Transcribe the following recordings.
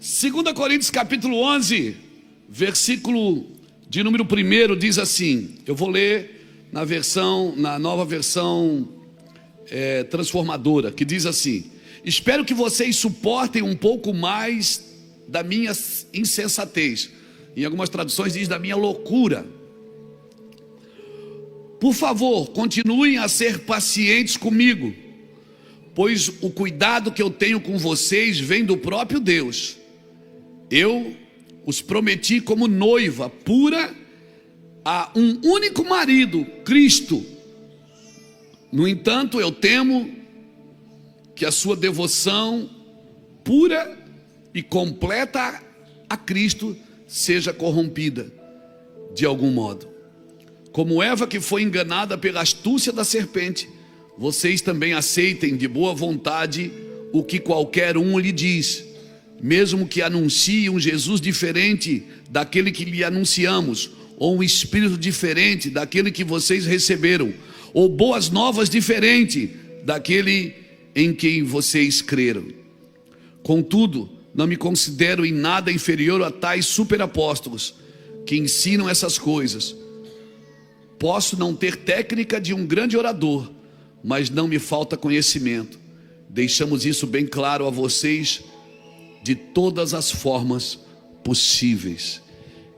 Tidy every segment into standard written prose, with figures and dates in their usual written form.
2 Coríntios capítulo 11, versículo de número 1 diz assim, eu vou ler na nova versão transformadora, que diz assim: espero que vocês suportem um pouco mais da minha insensatez. Em algumas traduções diz da minha loucura. Por favor, continuem a ser pacientes comigo, pois o cuidado que eu tenho com vocês vem do próprio Deus. Eu os prometi como noiva pura a um único marido, Cristo. No entanto, eu temo que a sua devoção pura e completa a Cristo seja corrompida de algum modo. Como Eva, que foi enganada pela astúcia da serpente, vocês também aceitem de boa vontade o que qualquer um lhe diz, mesmo que anuncie um Jesus diferente daquele que lhe anunciamos, ou um espírito diferente daquele que vocês receberam, ou boas novas diferentes daquele em quem vocês creram. Contudo, não me considero em nada inferior a tais superapóstolos que ensinam essas coisas. Posso não ter técnica de um grande orador, mas não me falta conhecimento. Deixamos isso bem claro a vocês de todas as formas possíveis.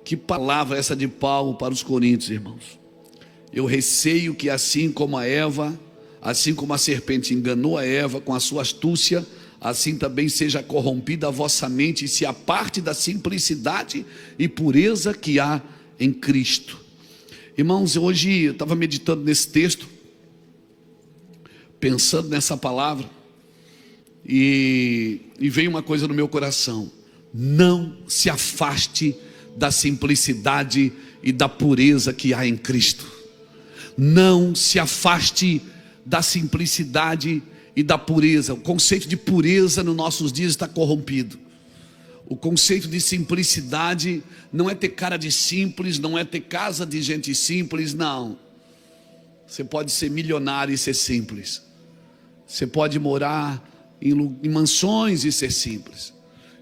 Que palavra essa de Paulo para os coríntios, irmãos. Eu receio que assim como a serpente enganou a Eva com a sua astúcia, assim também seja corrompida a vossa mente e se aparte da simplicidade e pureza que há em Cristo. Irmãos, hoje eu estava meditando nesse texto, pensando nessa palavra, e veio uma coisa no meu coração: não se afaste da simplicidade e da pureza que há em Cristo. Não se afaste da simplicidade e da pureza. O conceito de pureza nos nossos dias está corrompido. O conceito de simplicidade não é ter cara de simples, não é ter casa de gente simples, não. Você pode ser milionário e ser simples. Você pode morar em mansões e ser simples.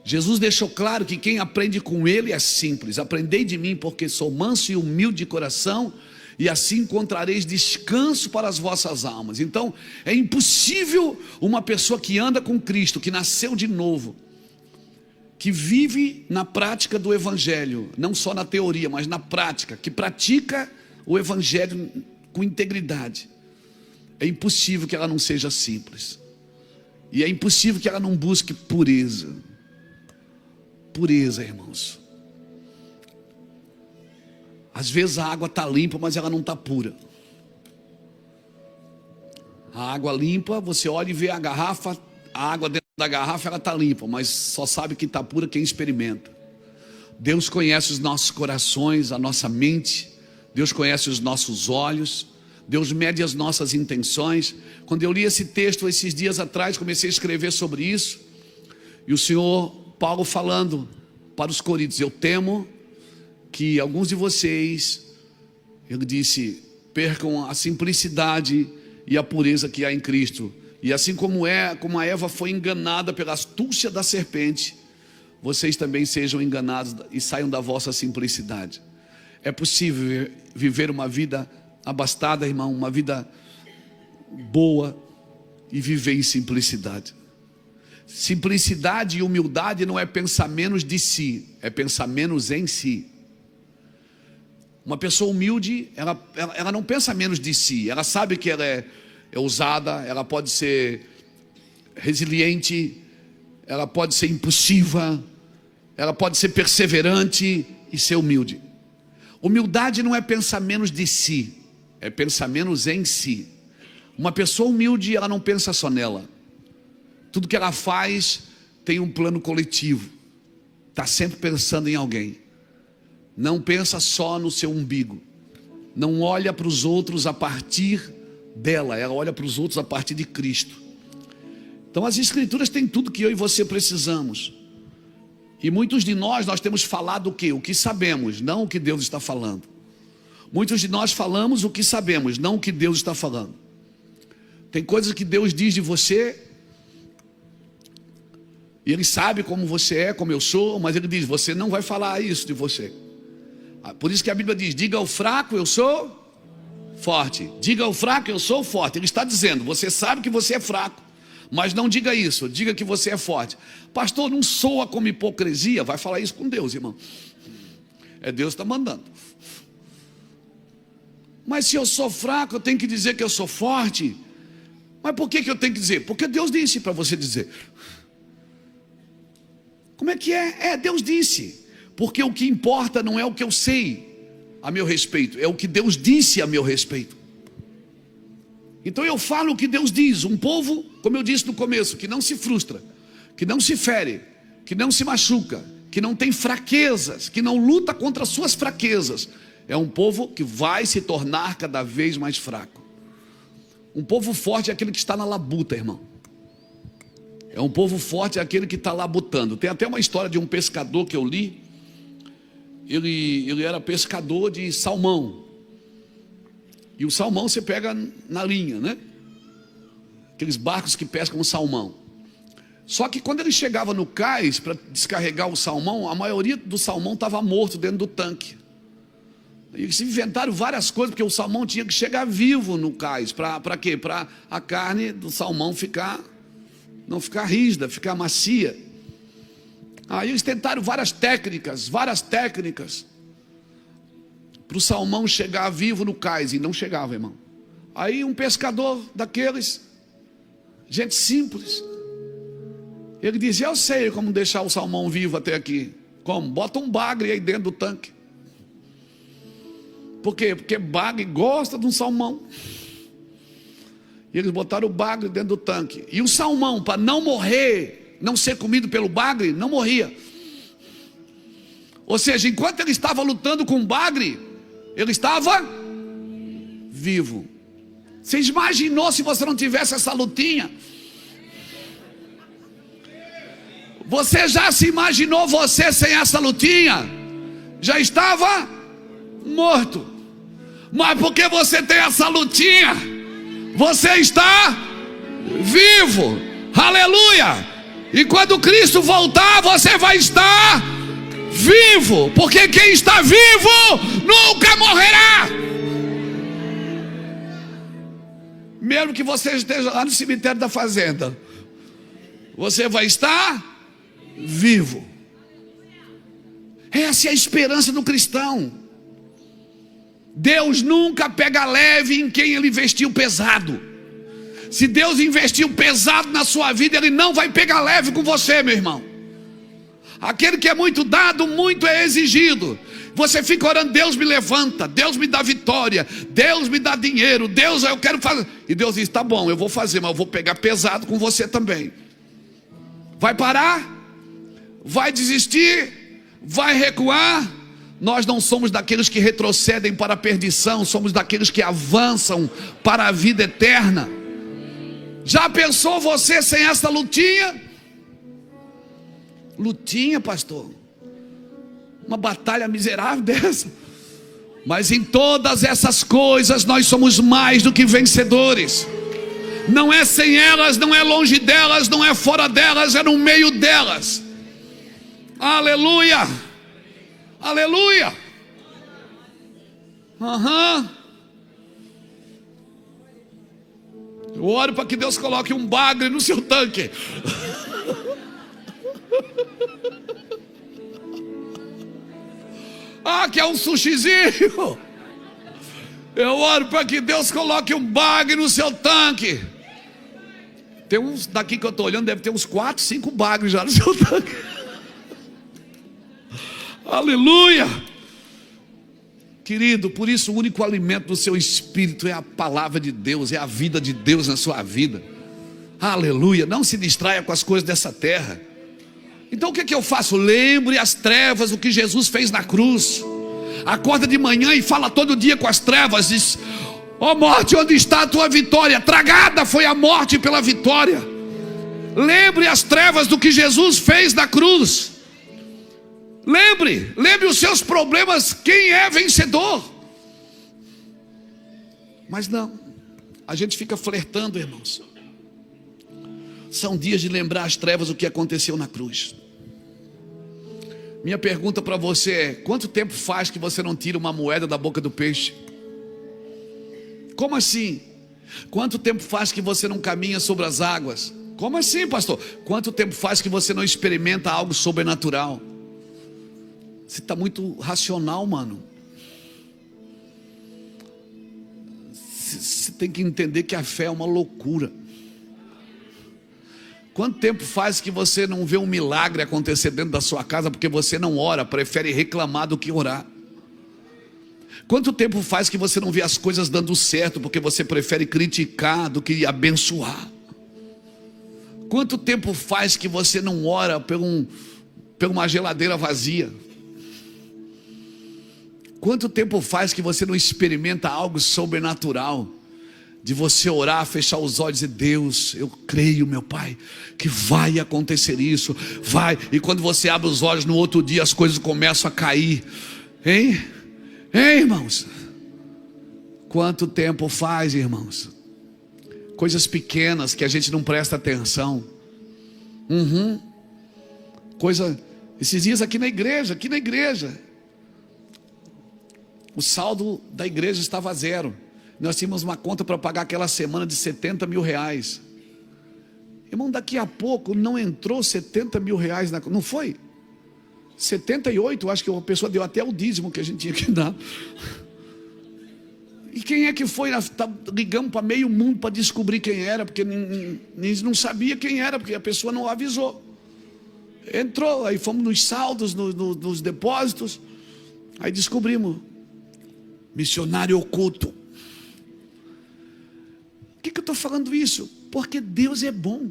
Jesus deixou claro que quem aprende com Ele é simples. Aprendei de mim, porque sou manso e humilde de coração, e assim encontrareis descanso para as vossas almas. Então, é impossível uma pessoa que anda com Cristo, que nasceu de novo, que vive na prática do Evangelho, não só na teoria, mas na prática, que pratica o Evangelho com integridade, é impossível que ela não seja simples, e é impossível que ela não busque pureza. Pureza, irmãos. Às vezes a água está limpa, mas ela não está pura. A água limpa, você olha e vê a garrafa, a água dentro da garrafa ela está limpa, mas só sabe que está pura quem experimenta. Deus conhece os nossos corações, a nossa mente. Deus conhece os nossos olhos. Deus mede as nossas intenções. Quando eu li esse texto esses dias atrás, comecei a escrever sobre isso, e o Senhor Paulo falando para os coríntios: eu temo que alguns de vocês, ele disse, percam a simplicidade e a pureza que há em Cristo. E assim como a Eva foi enganada pela astúcia da serpente, vocês também sejam enganados e saiam da vossa simplicidade. É possível viver uma vida abastada, irmão, uma vida boa e viver em simplicidade. Simplicidade e humildade não é pensar menos de si, é pensar menos em si. Uma pessoa humilde, ela não pensa menos de si, ela sabe que ela é ousada, ela pode ser resiliente, ela pode ser impulsiva, ela pode ser perseverante e ser humilde. Humildade não é pensar menos de si, é pensar menos em si. Uma pessoa humilde, ela não pensa só nela. Tudo que ela faz tem um plano coletivo, está sempre pensando em alguém. Não pensa só no seu umbigo, não olha para os outros a partir dela, ela olha para os outros a partir de Cristo. Então as Escrituras têm tudo que eu e você precisamos. E muitos de nós temos falado o quê? O que sabemos, não o que Deus está falando. Muitos de nós falamos o que sabemos, não o que Deus está falando. Tem coisas que Deus diz de você E Ele sabe como você é, como eu sou, mas Ele diz, você não vai falar isso de você. Por isso que a Bíblia diz, diga ao fraco, eu sou forte. Diga ao fraco, eu sou forte. Ele está dizendo, você sabe que você é fraco, mas não diga isso, diga que você é forte. Pastor, não soa como hipocrisia? Vai falar isso com Deus, irmão. É Deus que está mandando. Mas se eu sou fraco, eu tenho que dizer que eu sou forte. Mas por que eu tenho que dizer? Porque Deus disse para você dizer. Como é que é? Deus disse. Porque o que importa não é o que eu sei a meu respeito, é o que Deus disse a meu respeito. Então eu falo o que Deus diz. Um povo, como eu disse no começo, que não se frustra, que não se fere, que não se machuca, que não tem fraquezas, que não luta contra as suas fraquezas, é um povo que vai se tornar cada vez mais fraco. Um povo forte é aquele que está na labuta, irmão. É um povo forte é aquele que está labutando. Tem até uma história de um pescador que eu li. Ele era pescador de salmão. E o salmão você pega na linha, né? Aqueles barcos que pescam o salmão. Só que quando ele chegava no cais para descarregar o salmão, a maioria do salmão estava morto dentro do tanque. E eles inventaram várias coisas, porque o salmão tinha que chegar vivo no cais. Para quê? Para a carne do salmão não ficar rígida, ficar macia. Aí eles tentaram várias técnicas, para o salmão chegar vivo no cais, e não chegava, irmão. Aí um pescador daqueles, gente simples, ele dizia, eu sei como deixar o salmão vivo até aqui. Como? Bota um bagre aí dentro do tanque. Por quê? Porque bagre gosta de um salmão. E eles botaram o bagre dentro do tanque. E o salmão, para não morrer, não ser comido pelo bagre, não morria. Ou seja, enquanto ele estava lutando com o bagre, ele estava vivo. Você imaginou se você não tivesse essa lutinha? Você já se imaginou você sem essa lutinha? Já estava morto. Mas porque você tem essa lutinha, você está vivo. Aleluia. E quando Cristo voltar, você vai estar vivo. Porque quem está vivo nunca morrerá. Mesmo que você esteja lá no cemitério da fazenda, você vai estar vivo. Essa é a esperança do cristão. Deus nunca pega leve em quem Ele investiu pesado. Se Deus investiu pesado na sua vida, Ele não vai pegar leve com você, meu irmão. Aquele que é muito dado, muito é exigido. Você fica orando, Deus me levanta, Deus me dá vitória, Deus me dá dinheiro, Deus, eu quero fazer. E Deus diz, tá bom, eu vou fazer, mas eu vou pegar pesado com você também. Vai parar? Vai desistir? Vai recuar? Nós não somos daqueles que retrocedem para a perdição, somos daqueles que avançam para a vida eterna. Já pensou você sem essa lutinha? Lutinha, pastor? Uma batalha miserável dessa? Mas em todas essas coisas nós somos mais do que vencedores. Não é sem elas, não é longe delas, não é fora delas, é no meio delas. Aleluia! Aleluia! Eu oro para que Deus coloque um bagre no seu tanque. Que é um sushizinho. Eu oro para que Deus coloque um bagre no seu tanque. Tem uns daqui que eu estou olhando, deve ter uns 4, 5 bagres já no seu tanque. Aleluia. Querido, por isso o único alimento do seu espírito é a palavra de Deus, é a vida de Deus na sua vida. Aleluia. Não se distraia com as coisas dessa terra. Então o que eu faço? Lembre as trevas, o que Jesus fez na cruz. Acorda de manhã e fala todo dia com as trevas. Diz, ó morte, onde está a tua vitória? Tragada foi a morte pela vitória. Lembre as trevas do que Jesus fez na cruz. Lembre os seus problemas. Quem é vencedor? Mas não, a gente fica flertando, irmãos. São dias de lembrar as trevas o que aconteceu na cruz. Minha pergunta para você é: quanto tempo faz que você não tira uma moeda da boca do peixe? Como assim? Quanto tempo faz que você não caminha sobre as águas? Como assim, pastor? Quanto tempo faz que você não experimenta algo sobrenatural? Você está muito racional, mano. Você tem que entender que a fé é uma loucura. Quanto tempo faz que você não vê um milagre acontecer dentro da sua casa porque você não ora, prefere reclamar do que orar? Quanto tempo faz que você não vê as coisas dando certo porque você prefere criticar do que abençoar? Quanto tempo faz que você não ora por uma geladeira vazia? Quanto tempo faz que você não experimenta algo sobrenatural? De você orar, fechar os olhos e dizer: Deus, eu creio, meu Pai, que vai acontecer isso, vai. E quando você abre os olhos no outro dia, as coisas começam a cair. Hein, irmãos? Quanto tempo faz, irmãos? Coisas pequenas que a gente não presta atenção. Esses dias aqui na igreja, o saldo da igreja estava zero. Nós tínhamos uma conta para pagar aquela semana de 70 mil reais. Irmão, daqui a pouco não entrou 70 mil reais na conta. Não foi? 78, acho que a pessoa deu até o dízimo que a gente tinha que dar. E quem é que foi? Ligamos para meio mundo para descobrir quem era, porque não sabia quem era, porque a pessoa não avisou. Entrou, aí fomos nos saldos, nos depósitos. Aí descobrimos: missionário oculto. Por que eu estou falando isso? Porque Deus é bom.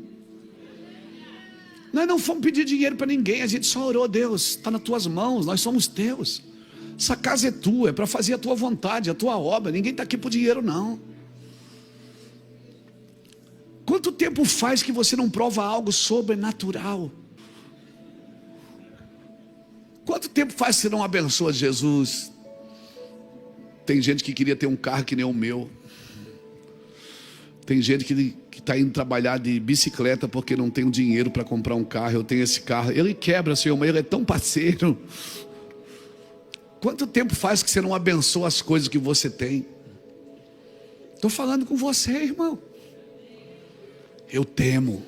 Nós não fomos pedir dinheiro para ninguém, a gente só orou: Deus, está nas tuas mãos, nós somos teus. Essa casa é tua, é para fazer a tua vontade, a tua obra. Ninguém está aqui por dinheiro, não. Quanto tempo faz que você não prova algo sobrenatural? Quanto tempo faz que você não abençoa Jesus? Tem gente que queria ter um carro que nem o meu. Tem gente que está indo trabalhar de bicicleta porque não tem o dinheiro para comprar um carro. Eu tenho esse carro. Ele quebra, Senhor, mas ele é tão parceiro. Quanto tempo faz que você não abençoa as coisas que você tem? Estou falando com você, irmão. Eu temo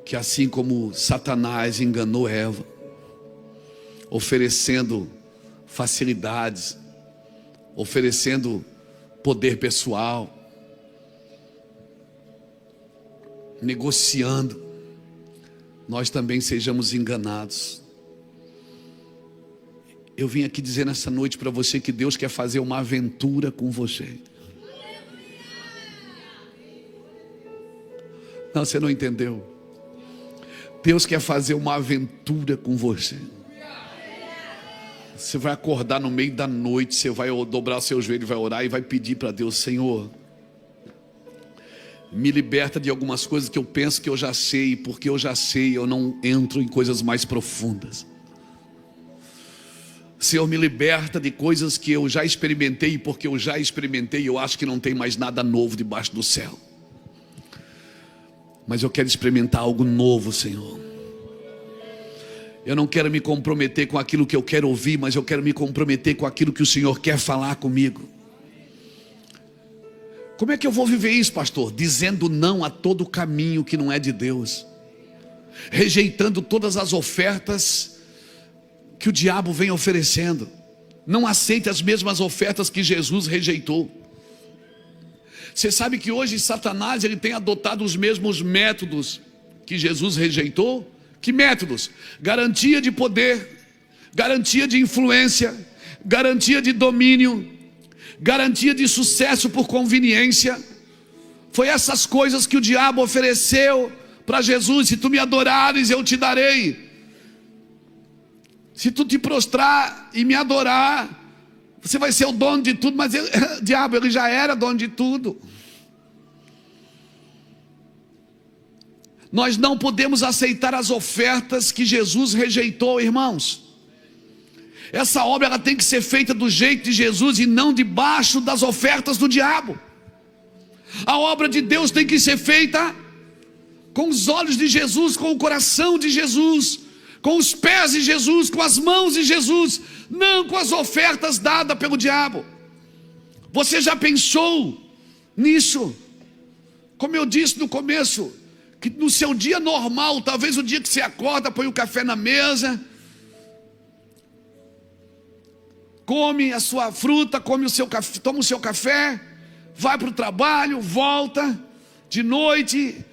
que assim como Satanás enganou Eva, oferecendo facilidades, oferecendo poder pessoal, negociando, nós também sejamos enganados. Eu vim aqui dizer nessa noite para você que Deus quer fazer uma aventura com você. Não, você não entendeu. Deus quer fazer uma aventura com você. Você vai acordar no meio da noite, você vai dobrar o seu joelho, vai orar e vai pedir para Deus: Senhor, me liberta de algumas coisas que eu penso que eu já sei, porque eu já sei, eu não entro em coisas mais profundas. Senhor, me liberta de coisas que eu já experimentei, porque eu já experimentei, eu acho que não tem mais nada novo debaixo do céu. Mas eu quero experimentar algo novo, Senhor. Eu não quero me comprometer com aquilo que eu quero ouvir, mas eu quero me comprometer com aquilo que o Senhor quer falar comigo. Como é que eu vou viver isso, pastor? Dizendo não a todo caminho que não é de Deus, rejeitando todas as ofertas que o diabo vem oferecendo. Não aceite as mesmas ofertas que Jesus rejeitou. Você sabe que hoje Satanás ele tem adotado os mesmos métodos que Jesus rejeitou? Que métodos? Garantia de poder, garantia de influência, garantia de domínio, garantia de sucesso por conveniência. Foi essas coisas que o diabo ofereceu para Jesus: se tu me adorares, eu te darei. Se tu te prostrar e me adorar, você vai ser o dono de tudo. Mas diabo, ele já era dono de tudo. Nós não podemos aceitar as ofertas que Jesus rejeitou, irmãos. Essa obra ela tem que ser feita do jeito de Jesus e não debaixo das ofertas do diabo. A obra de Deus tem que ser feita com os olhos de Jesus, com o coração de Jesus, com os pés de Jesus, com as mãos de Jesus, não com as ofertas dadas pelo diabo. Você já pensou nisso? Como eu disse no começo, que no seu dia normal, talvez o dia que você acorda, põe o café na mesa, come a sua fruta, come o seu café, toma o seu café, vai para o trabalho, volta de noite,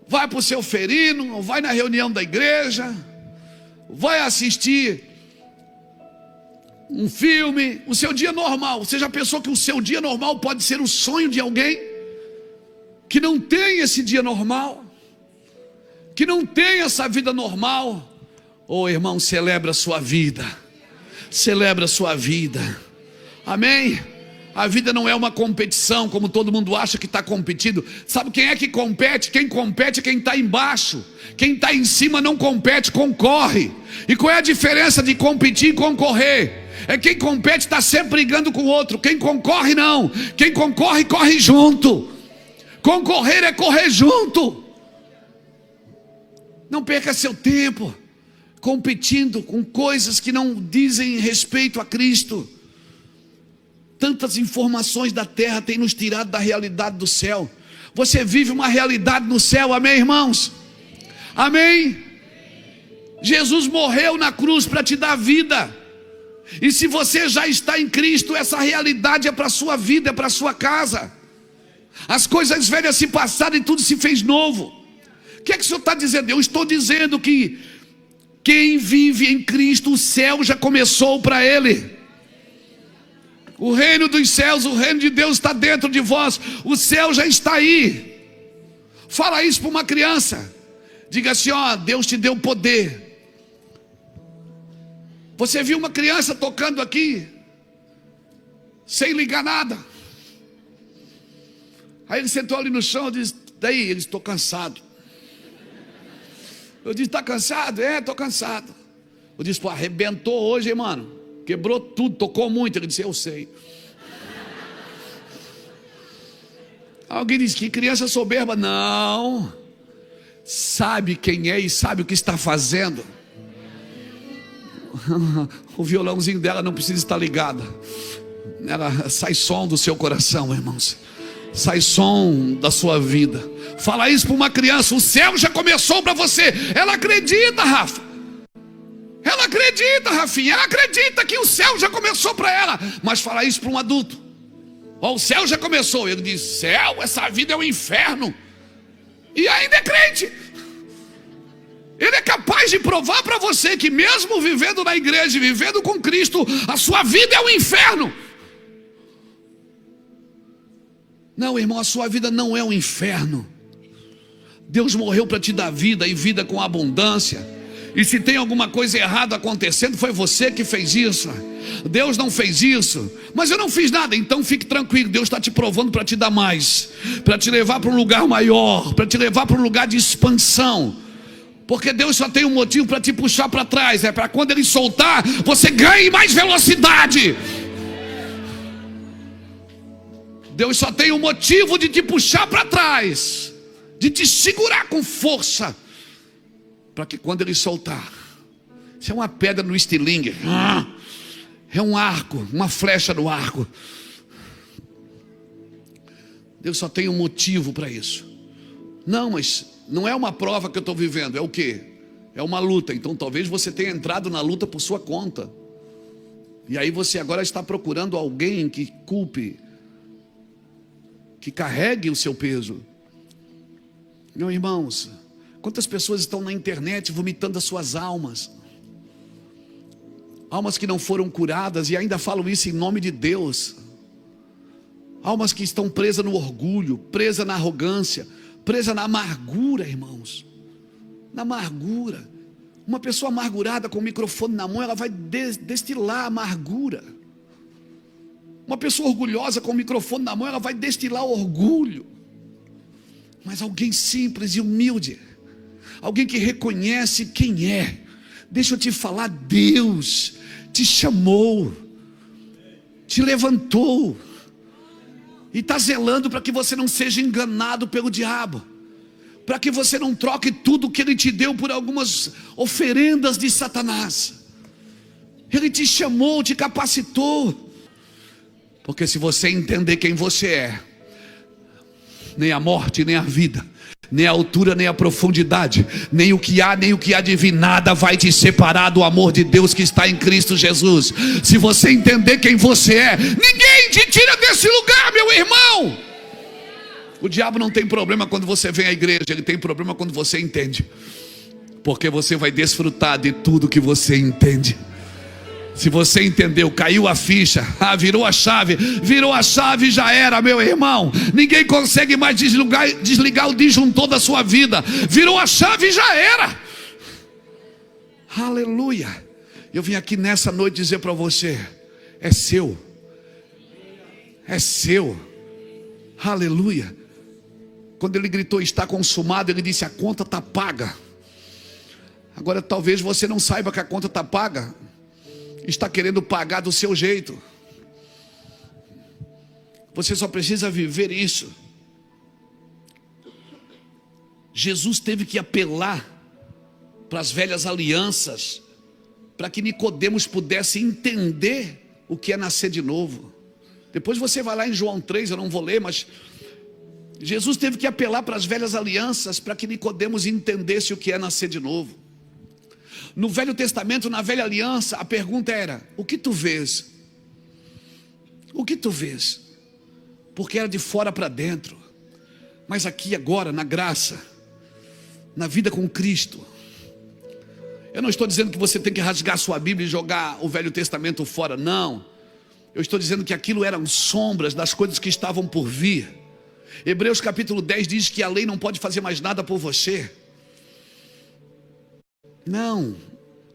vai para o seu ferino, vai na reunião da igreja, vai assistir um filme, o seu dia normal. Você já pensou que o seu dia normal pode ser o sonho de alguém que não tem esse dia normal, que não tem essa vida normal? Oh, irmão, celebra a sua vida, celebra a sua vida, amém? A vida não é uma competição, como todo mundo acha que está competindo. Sabe quem é que compete? Quem compete é quem está embaixo. Quem está em cima não compete, concorre. E qual é a diferença de competir e concorrer? É quem compete está sempre brigando com o outro. Quem concorre não. Quem concorre, corre junto. Concorrer é correr junto. Não perca seu tempo competindo com coisas que não dizem respeito a Cristo. Tantas informações da terra têm nos tirado da realidade do céu. Você vive uma realidade no céu, amém, irmãos? Amém? Jesus morreu na cruz para te dar vida. E se você já está em Cristo, essa realidade é para a sua vida, é para a sua casa. As coisas velhas se passaram e tudo se fez novo. O que é que o Senhor está dizendo? Eu estou dizendo que quem vive em Cristo, o céu já começou para ele. O reino dos céus, o reino de Deus está dentro de vós. O céu já está aí. Fala isso para uma criança. Diga assim, ó, Deus te deu poder. Você viu uma criança tocando aqui, sem ligar nada. Aí ele sentou ali no chão e disse, daí? Ele disse, estou cansado. Eu disse, está cansado? É, estou cansado. Eu disse, pô, arrebentou hoje, hein, mano? Quebrou tudo, tocou muito. Ele disse, eu sei. Alguém disse, que criança soberba. Não. Sabe quem é e sabe o que está fazendo. O violãozinho dela não precisa estar ligado. Ela sai som do seu coração, irmãos. Sai som da sua vida. Fala isso para uma criança. O céu já começou para você. Ela acredita, Rafa. Ela acredita, Rafinha, ela acredita que o céu já começou para ela. Mas fala isso para um adulto. Ó, o céu já começou. Ele diz, céu, essa vida é um inferno. E ainda é crente. Ele é capaz de provar para você que mesmo vivendo na igreja, vivendo com Cristo, a sua vida é um inferno. Não, irmão, a sua vida não é um inferno. Deus morreu para te dar vida e vida com abundância. E se tem alguma coisa errada acontecendo, foi você que fez isso. Deus não fez isso. Mas eu não fiz nada. Então fique tranquilo, Deus está te provando para te dar mais, para te levar para um lugar maior, para te levar para um lugar de expansão. Porque Deus só tem um motivo para te puxar para trás. É para quando Ele soltar, você ganhe mais velocidade. Deus só tem um motivo de te puxar para trás, de te segurar com força, para que quando Ele soltar, isso é uma pedra no estilingue, é um arco, uma flecha no arco. Deus só tem um motivo para isso. Não, mas não é uma prova que eu estou vivendo. É o quê? É uma luta. Então talvez você tenha entrado na luta por sua conta. E aí você agora está procurando alguém que culpe, que carregue o seu peso. Meus irmãos, quantas pessoas estão na internet vomitando as suas almas? Almas que não foram curadas e ainda falam isso em nome de Deus. Almas que estão presas no orgulho, presas na arrogância, presas na amargura, irmãos. Na amargura. Uma pessoa amargurada com o microfone na mão, ela vai destilar amargura. Uma pessoa orgulhosa com o microfone na mão, ela vai destilar orgulho. Mas alguém simples e humilde, alguém que reconhece quem é. Deixa eu te falar, Deus te chamou, te levantou, E está zelando para que você não seja enganado pelo diabo, para que você não troque tudo que ele te deu por algumas oferendas de Satanás. Ele te chamou, te capacitou. Porque se você entender quem você é, nem a morte, nem a vida, nem a altura, nem a profundidade, nem o que há, nem o que há de vir, nada vai te separar do amor de Deus que está em Cristo Jesus. Se você entender quem você é, ninguém te tira desse lugar, meu irmão. O diabo não tem problema quando você vem à igreja, ele tem problema quando você entende, porque você vai desfrutar de tudo que você entende. Se você entendeu, caiu a ficha, virou a chave já era, meu irmão. Ninguém consegue mais desligar o disjuntor da sua vida. Virou a chave já era. Aleluia. Eu vim aqui nessa noite dizer para você: é seu. É seu. Aleluia. Quando ele gritou está consumado, ele disse a conta está paga. Agora talvez você não saiba que a conta está paga, está querendo pagar do seu jeito. Você só precisa viver isso. Jesus teve que apelar para as velhas alianças, para que Nicodemos pudesse entender o que é nascer de novo. Depois você vai lá em João 3, eu não vou ler, mas Jesus teve que apelar para as velhas alianças, para que Nicodemos entendesse o que é nascer de novo. No Velho Testamento, na velha aliança, a pergunta era: o que tu vês? O que tu vês? Porque era de fora para dentro. Mas aqui agora, na graça, na vida com Cristo, eu não estou dizendo que você tem que rasgar sua Bíblia e jogar o Velho Testamento fora, não. Eu estou dizendo que aquilo eram sombras das coisas que estavam por vir. Hebreus capítulo 10 diz que a lei não pode fazer mais nada por você. Não,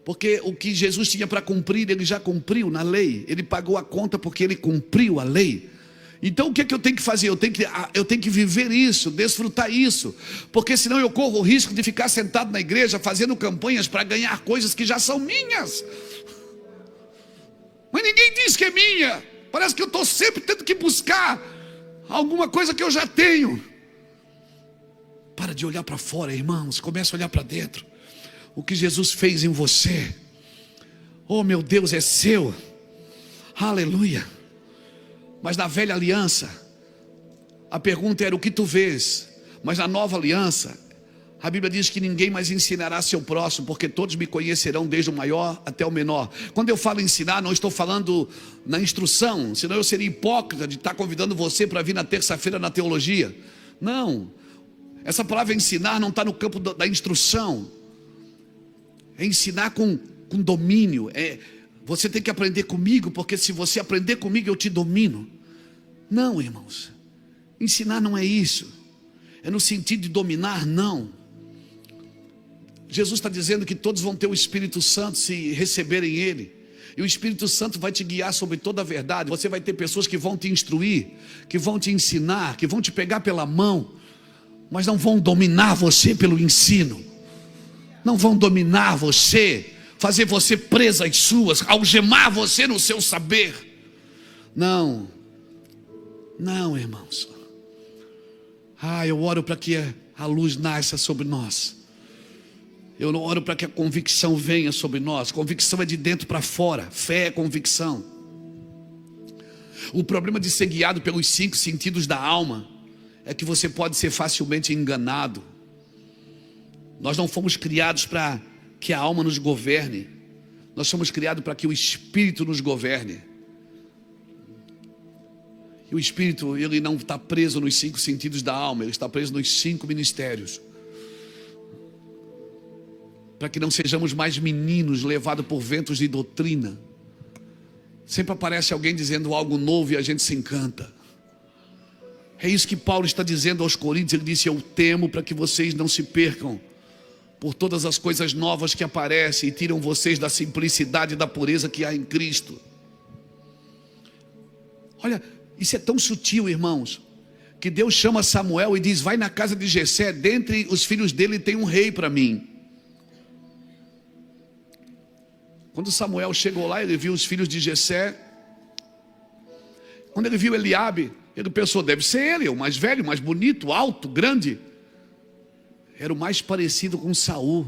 porque o que Jesus tinha para cumprir, ele já cumpriu na lei. Ele pagou a conta porque ele cumpriu a lei. Então o que é que eu tenho que fazer? Eu tenho que viver isso, desfrutar isso. Porque senão eu corro o risco de ficar sentado na igreja fazendo campanhas para ganhar coisas que já são minhas. Mas ninguém diz que é minha. Parece que eu estou sempre tendo que buscar alguma coisa que eu já tenho. Para de olhar para fora, irmãos, comece a olhar para dentro. O que Jesus fez em você, oh meu Deus, é seu. Aleluia. Mas na velha aliança, a pergunta era: o que tu vês? Mas na nova aliança, a Bíblia diz que ninguém mais ensinará seu próximo, porque todos me conhecerão, desde o maior até o menor. Quando eu falo ensinar, não estou falando na instrução, senão eu seria hipócrita de estar convidando você para vir na terça-feira na teologia. Não, essa palavra ensinar não está no campo da instrução. É ensinar com domínio. Você tem que aprender comigo, porque se você aprender comigo eu te domino. Não, irmãos, ensinar não é isso. É no sentido de dominar, não. Jesus está dizendo que todos vão ter o Espírito Santo se receberem Ele. E o Espírito Santo vai te guiar sobre toda a verdade. Você vai ter pessoas que vão te instruir, que vão te ensinar, que vão te pegar pela mão, mas não vão dominar você pelo ensino. Não vão dominar você, fazer você presa às suas, algemar você no seu saber. Não, não, irmãos. Eu oro para que a luz nasça sobre nós. Eu não oro para que a convicção venha sobre nós. Convicção é de dentro para fora. Fé é convicção. O problema de ser guiado pelos 5 sentidos da alma é que você pode ser facilmente enganado. Nós não fomos criados para que a alma nos governe. Nós somos criados para que o Espírito nos governe. E o Espírito, ele não está preso nos 5 sentidos da alma, ele está preso nos 5 ministérios. Para que não sejamos mais meninos levados por ventos de doutrina. Sempre aparece alguém dizendo algo novo e a gente se encanta. É isso que Paulo está dizendo aos Coríntios. Ele disse: eu temo para que vocês não se percam por todas as coisas novas que aparecem e tiram vocês da simplicidade e da pureza que há em Cristo. Olha, isso é tão sutil, irmãos, que Deus chama Samuel e diz: vai na casa de Jessé, dentre os filhos dele tem um rei para mim. Quando Samuel chegou lá, ele viu os filhos de Jessé. Quando ele viu Eliabe, Ele pensou, deve ser ele, o mais velho, mais bonito, alto, grande. Era o mais parecido com Saul.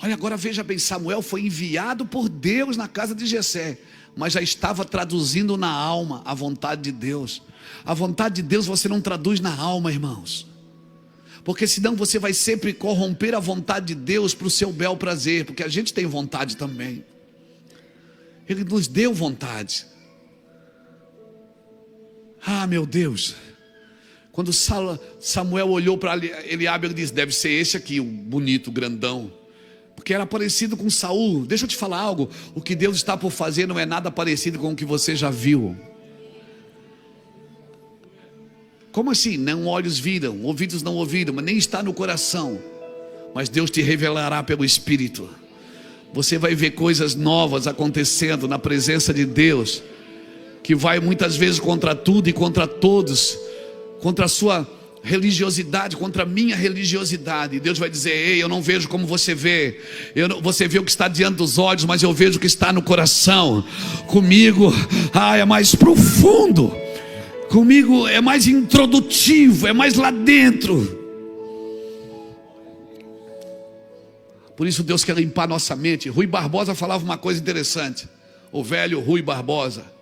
Olha, agora veja bem, Samuel foi enviado por Deus na casa de Jessé, mas já estava traduzindo na alma a vontade de Deus. A vontade de Deus você não traduz na alma, irmãos, porque senão você vai sempre corromper a vontade de Deus para o seu bel prazer, porque a gente tem vontade também. Ele nos deu vontade. Ah, meu Deus. Quando Samuel olhou para Eliabe, ele disse, deve ser esse aqui, o bonito, grandão, porque era parecido com Saul. Deixa eu te falar algo, o que Deus está por fazer não é nada parecido com o que você já viu. Como assim? Não olhos viram, ouvidos não ouviram, mas nem está no coração. Mas Deus te revelará pelo Espírito. Você vai ver coisas novas acontecendo na presença de Deus, que vai muitas vezes contra tudo e contra todos, contra a sua religiosidade, contra a minha religiosidade. E Deus vai dizer, ei, eu não vejo como você vê, você vê o que está diante dos olhos, mas eu vejo o que está no coração. Comigo, é mais profundo, comigo é mais introdutivo, é mais lá dentro. Por isso Deus quer limpar nossa mente. Rui Barbosa falava uma coisa interessante, o velho Rui Barbosa.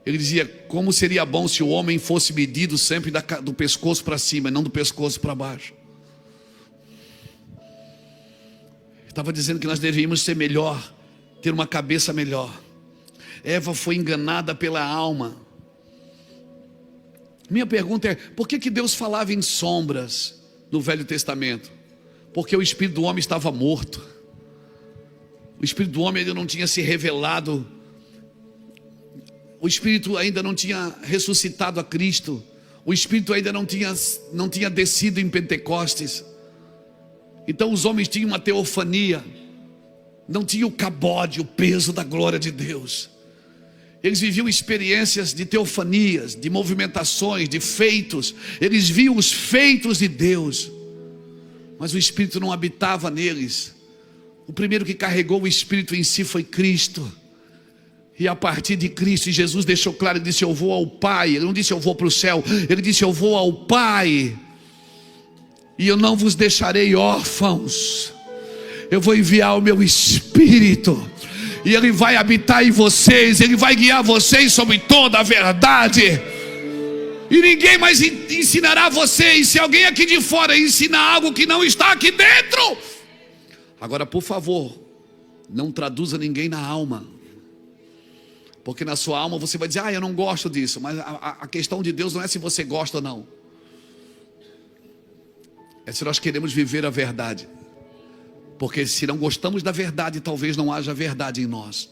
Ele dizia, como seria bom se o homem fosse medido sempre do pescoço para cima, não do pescoço para baixo. Estava dizendo que nós deveríamos ser melhor, ter uma cabeça melhor. Eva foi enganada pela alma. Minha pergunta é, por que Deus falava em sombras no Velho Testamento? Porque o espírito do homem estava morto. O espírito do homem ainda não tinha se revelado. O espírito ainda não tinha ressuscitado a Cristo. O espírito ainda não tinha descido em Pentecostes. Então os homens tinham uma teofania, não tinham o cabode, o peso da glória de Deus. Eles viviam experiências de teofanias, de movimentações, de feitos. Eles viam os feitos de Deus, mas o Espírito não habitava neles. O primeiro que carregou o Espírito em si foi Cristo. E a partir de Cristo, e Jesus deixou claro, ele disse, eu vou ao Pai. Ele não disse, eu vou para o céu. Ele disse, eu vou ao Pai, e eu não vos deixarei órfãos. Eu vou enviar o meu Espírito, e Ele vai habitar em vocês. Ele vai guiar vocês sobre toda a verdade. E ninguém mais ensinará vocês. Se alguém aqui de fora ensinar algo que não está aqui dentro. Agora, por favor, não traduza ninguém na alma, porque na sua alma você vai dizer, eu não gosto disso. Mas a questão de Deus não é se você gosta ou não, é se nós queremos viver a verdade. Porque se não gostamos da verdade, talvez não haja verdade em nós.